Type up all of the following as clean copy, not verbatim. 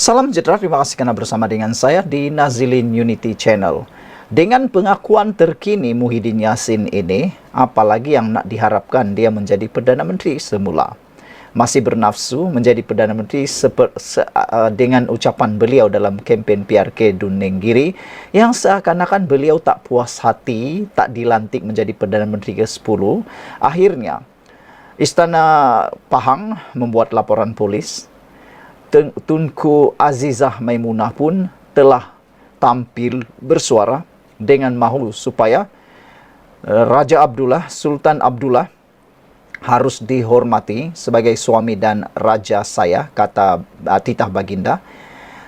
Salam sejahtera, terima kasih karena bersama dengan saya di Nazilin Unity Channel. Dengan pengakuan terkini Muhyiddin Yassin ini, apalagi yang nak diharapkan dia menjadi Perdana Menteri semula. Masih bernafsu menjadi Perdana Menteri dengan ucapan beliau dalam kempen PRK Dunenggiri yang seakan-akan beliau tak puas hati, tak dilantik menjadi Perdana Menteri ke-10. Akhirnya, Istana Pahang membuat laporan polis. Tunku Azizah Maimunah pun telah tampil bersuara dengan mahu supaya Raja Abdullah, Sultan Abdullah harus dihormati sebagai suami dan raja saya, kata titah baginda.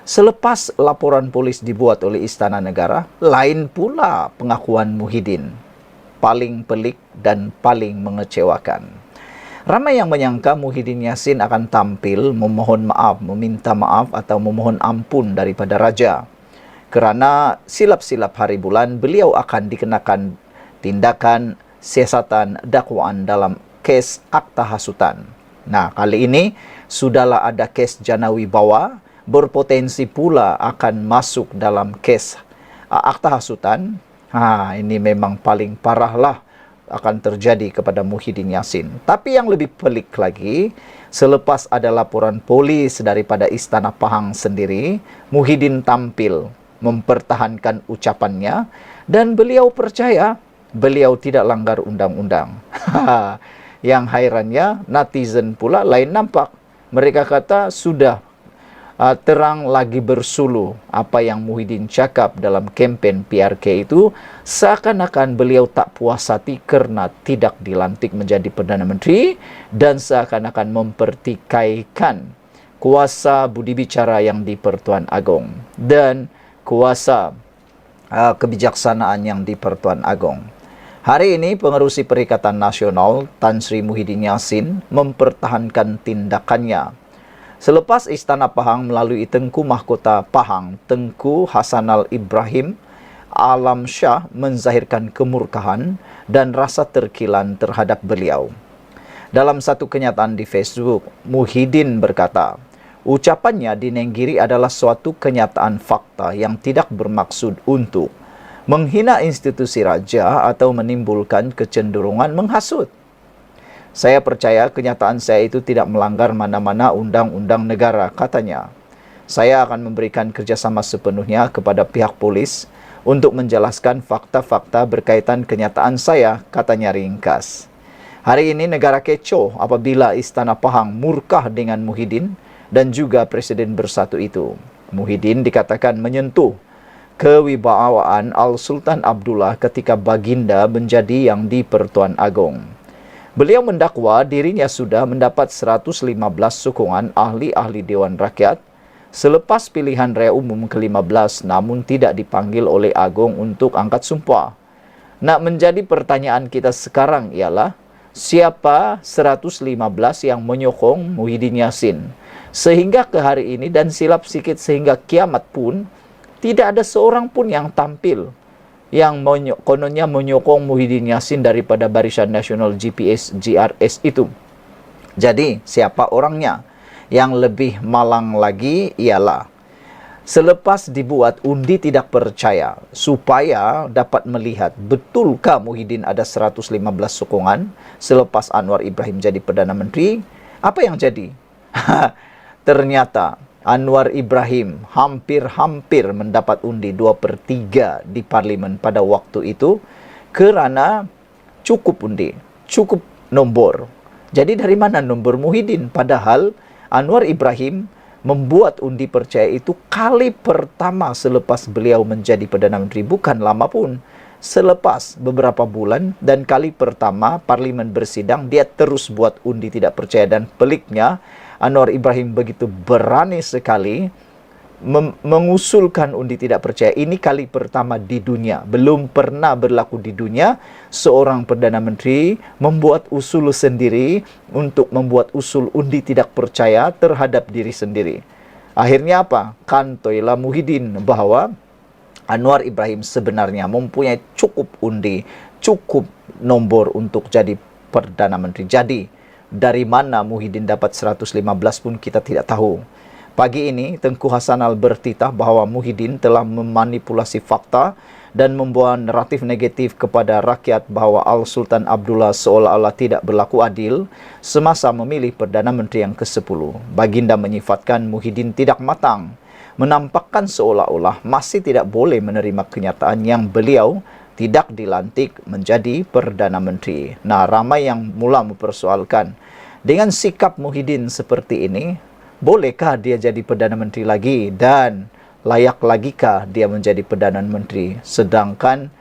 Selepas laporan polis dibuat oleh Istana Negara, lain pula pengakuan Muhyiddin. Paling pelik dan paling mengecewakan. Ramai yang menyangka Muhyiddin Yassin akan tampil memohon maaf, meminta maaf atau memohon ampun daripada raja. Kerana silap-silap hari bulan beliau akan dikenakan tindakan siasatan dakwaan dalam kes akta hasutan. Nah, kali ini sudahlah ada kes Janawi Bawa, berpotensi pula akan masuk dalam kes akta hasutan. Ini memang paling parahlah akan terjadi kepada Muhyiddin Yassin. Tapi yang lebih pelik lagi, selepas ada laporan polis daripada Istana Pahang sendiri, Muhyiddin tampil mempertahankan ucapannya dan beliau percaya beliau tidak langgar undang-undang. Yang hairannya, netizen pula lain nampak. Mereka kata sudah terang lagi bersuluh apa yang Muhyiddin cakap dalam kempen PRK itu, seakan-akan beliau tak puas hati kerana tidak dilantik menjadi Perdana Menteri dan seakan-akan mempertikaikan kuasa budi bicara yang di Pertuan Agong dan kuasa kebijaksanaan yang di Pertuan Agong. Hari ini pengerusi Perikatan Nasional Tan Sri Muhyiddin Yassin mempertahankan tindakannya. Selepas Istana Pahang melalui Tengku Mahkota Pahang, Tengku Hasanal Ibrahim Alam Shah menzahirkan kemurkaan dan rasa terkilan terhadap beliau. Dalam satu kenyataan di Facebook, Muhyiddin berkata, ucapannya di Nenggiri adalah suatu kenyataan fakta yang tidak bermaksud untuk menghina institusi raja atau menimbulkan kecenderungan menghasut. Saya percaya kenyataan saya itu tidak melanggar mana-mana undang-undang negara, katanya. Saya akan memberikan kerjasama sepenuhnya kepada pihak polis untuk menjelaskan fakta-fakta berkaitan kenyataan saya, katanya ringkas. Hari ini negara kecoh apabila Istana Pahang murkah dengan Muhyiddin dan juga Presiden Bersatu itu. Muhyiddin dikatakan menyentuh kewibawaan Al-Sultan Abdullah ketika baginda menjadi yang di Pertuan Agong. Beliau mendakwa dirinya sudah mendapat 115 sokongan ahli-ahli Dewan Rakyat selepas pilihan raya umum ke-15 namun tidak dipanggil oleh Agong untuk angkat sumpah. Nak menjadi pertanyaan kita sekarang ialah, siapa 115 yang menyokong Muhyiddin Yassin? Sehingga ke hari ini dan silap sikit sehingga kiamat pun, tidak ada seorang pun yang tampil yang kononnya menyokong Muhyiddin Yassin daripada Barisan Nasional GPS GRS itu. Jadi, siapa orangnya? Yang lebih malang lagi ialah selepas dibuat undi tidak percaya supaya dapat melihat betulkah Muhyiddin ada 115 sokongan selepas Anwar Ibrahim jadi Perdana Menteri, apa yang jadi? Ternyata Anwar Ibrahim hampir-hampir mendapat undi 2/3 di Parlimen pada waktu itu kerana cukup undi, cukup nombor. Jadi dari mana nombor Muhyiddin? Padahal Anwar Ibrahim membuat undi percaya itu kali pertama selepas beliau menjadi Perdana Menteri, bukan lama pun. Selepas beberapa bulan dan kali pertama Parlimen bersidang, dia terus buat undi tidak percaya dan peliknya Anwar Ibrahim begitu berani sekali mengusulkan undi tidak percaya. Ini kali pertama di dunia. Belum pernah berlaku di dunia seorang Perdana Menteri membuat usul sendiri untuk membuat usul undi tidak percaya terhadap diri sendiri. Akhirnya apa? Kantoilah Muhyiddin bahwa Anwar Ibrahim sebenarnya mempunyai cukup undi, cukup nombor untuk jadi Perdana Menteri. Jadi, dari mana Muhyiddin dapat 115 pun kita tidak tahu. Pagi ini, Tengku Hasanal bertitah bahawa Muhyiddin telah memanipulasi fakta dan membawa naratif negatif kepada rakyat bahawa Al-Sultan Abdullah seolah-olah tidak berlaku adil semasa memilih Perdana Menteri yang ke-10. Baginda menyifatkan Muhyiddin tidak matang, menampakkan seolah-olah masih tidak boleh menerima kenyataan yang beliau tidak dilantik menjadi Perdana Menteri. Nah, ramai yang mula mempersoalkan, dengan sikap Muhyiddin seperti ini, bolehkah dia jadi Perdana Menteri lagi dan layak lagikah dia menjadi Perdana Menteri? Sedangkan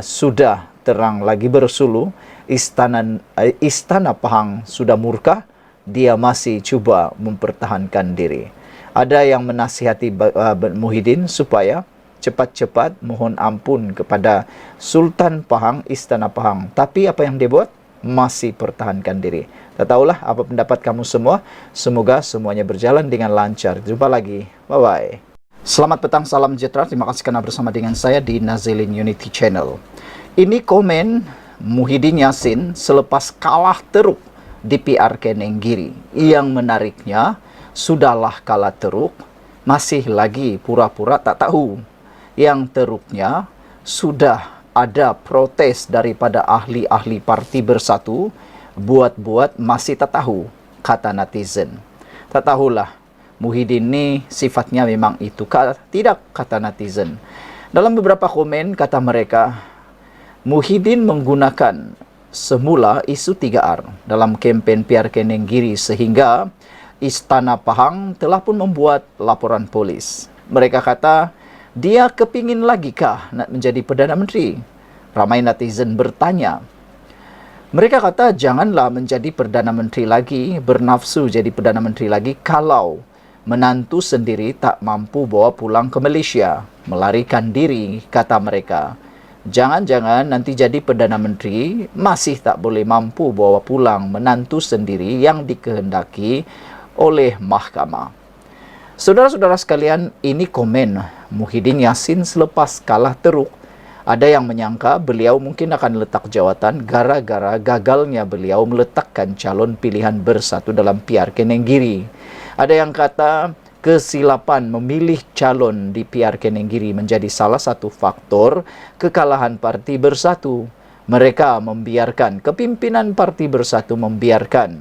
sudah terang lagi bersuluh, Istana Pahang sudah murka, dia masih cuba mempertahankan diri. Ada yang menasihati Muhyiddin supaya cepat-cepat mohon ampun kepada Sultan Pahang, Istana Pahang. Tapi apa yang dia buat? Masih pertahankan diri. Tak tahulah apa pendapat kamu semua. Semoga semuanya berjalan dengan lancar. Jumpa lagi. Bye-bye. Selamat petang, salam sejahtera. Terima kasih kerana bersama dengan saya di Nazilin Unity Channel. Ini komen Muhyiddin Yassin selepas kalah teruk di PRK Nenggiri. Yang menariknya, sudahlah kalah teruk, masih lagi pura-pura tak tahu. Yang teruknya, sudah ada protes daripada ahli-ahli Parti Bersatu, buat-buat masih tak tahu, kata netizen. Tak tahulah, Muhyiddin ni sifatnya memang itu, tidak, kata netizen. Dalam beberapa komen, kata mereka, Muhyiddin menggunakan semula isu 3R dalam kempen PRK Nenggiri sehingga Istana Pahang telah pun membuat laporan polis. Mereka kata, dia kepingin lagi kah nak menjadi Perdana Menteri? Ramai netizen bertanya. Mereka kata janganlah menjadi Perdana Menteri lagi, bernafsu jadi Perdana Menteri lagi kalau menantu sendiri tak mampu bawa pulang ke Malaysia. Melarikan diri, kata mereka. Jangan-jangan nanti jadi Perdana Menteri masih tak boleh mampu bawa pulang menantu sendiri yang dikehendaki oleh mahkamah. Saudara-saudara sekalian, ini komen Muhyiddin Yassin selepas kalah teruk. Ada yang menyangka beliau mungkin akan letak jawatan gara-gara gagalnya beliau meletakkan calon pilihan Bersatu dalam PRK Nenggiri. Ada yang kata kesilapan memilih calon di PRK Nenggiri menjadi salah satu faktor kekalahan Parti Bersatu. Mereka membiarkan, kepimpinan Parti Bersatu membiarkan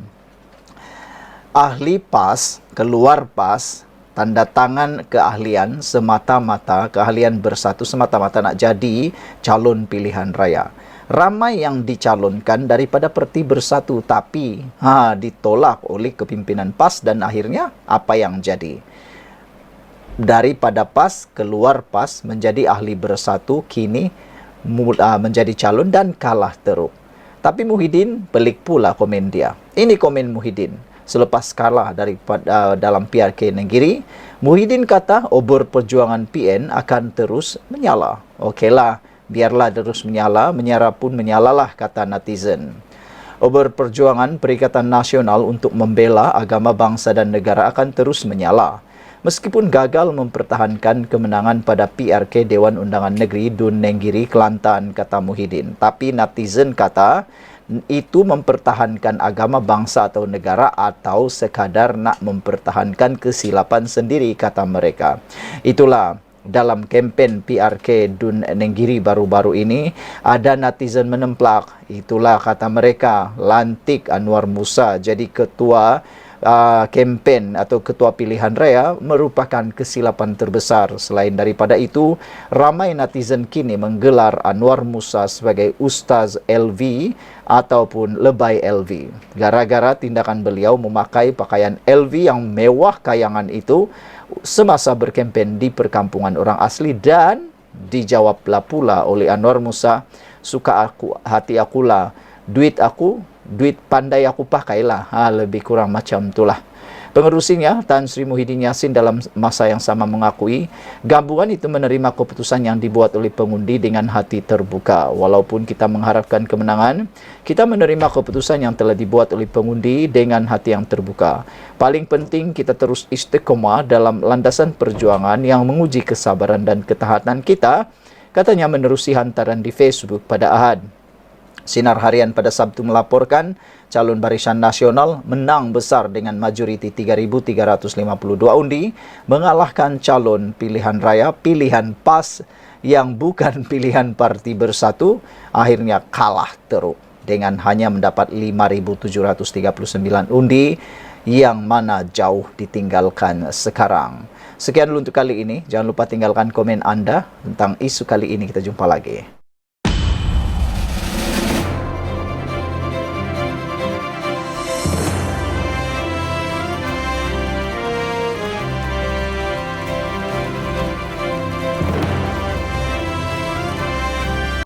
ahli PAS keluar PAS, tanda tangan keahlian semata-mata, keahlian Bersatu semata-mata nak jadi calon pilihan raya. Ramai yang dicalonkan daripada Parti Bersatu tapi ditolak oleh kepimpinan PAS dan akhirnya apa yang jadi? Daripada PAS keluar PAS menjadi ahli Bersatu, kini menjadi calon dan kalah teruk. Tapi Muhyiddin pelik pula komen dia. Ini komen Muhyiddin selepas kalah daripada dalam PRK Nenggiri. Muhyiddin kata obor perjuangan PN akan terus menyala. Okeylah, biarlah terus menyala, menyala pun menyalalah, kata netizen. Obor perjuangan Perikatan Nasional untuk membela agama, bangsa dan negara akan terus menyala. Meskipun gagal mempertahankan kemenangan pada PRK Dewan Undangan Negeri Dun Nenggiri, Kelantan, kata Muhyiddin. Tapi netizen kata itu mempertahankan agama, bangsa atau negara atau sekadar nak mempertahankan kesilapan sendiri, kata mereka. Itulah dalam kempen PRK Dun Nenggiri baru-baru ini ada netizen menemplak. Itulah kata mereka, lantik Anwar Musa jadi ketua kempen atau ketua pilihan raya merupakan kesilapan terbesar. Selain daripada itu, ramai netizen kini menggelar Anwar Musa sebagai Ustaz LV ataupun Lebay LV. Gara-gara tindakan beliau memakai pakaian LV yang mewah kayangan itu semasa berkempen di perkampungan orang asli, dan dijawablah pula oleh Anwar Musa, suka aku, hati akulah, duit pandai aku pakailah. Lebih kurang macam itulah. Pengerusinya, Tan Sri Muhyiddin Yassin dalam masa yang sama mengakui gabungan itu menerima keputusan yang dibuat oleh pengundi dengan hati terbuka. Walaupun kita mengharapkan kemenangan, kita menerima keputusan yang telah dibuat oleh pengundi dengan hati yang terbuka. Paling penting kita terus istiqomah dalam landasan perjuangan yang menguji kesabaran dan ketahanan kita, katanya menerusi hantaran di Facebook pada Ahad. Sinar Harian pada Sabtu melaporkan calon Barisan Nasional menang besar dengan majoriti 3.352 undi, mengalahkan calon pilihan raya pilihan PAS yang bukan pilihan Parti Bersatu, akhirnya kalah teruk dengan hanya mendapat 5.739 undi, yang mana jauh ditinggalkan sekarang. Sekian dulu untuk kali ini. Jangan lupa tinggalkan komen Anda tentang isu kali ini. Kita jumpa lagi.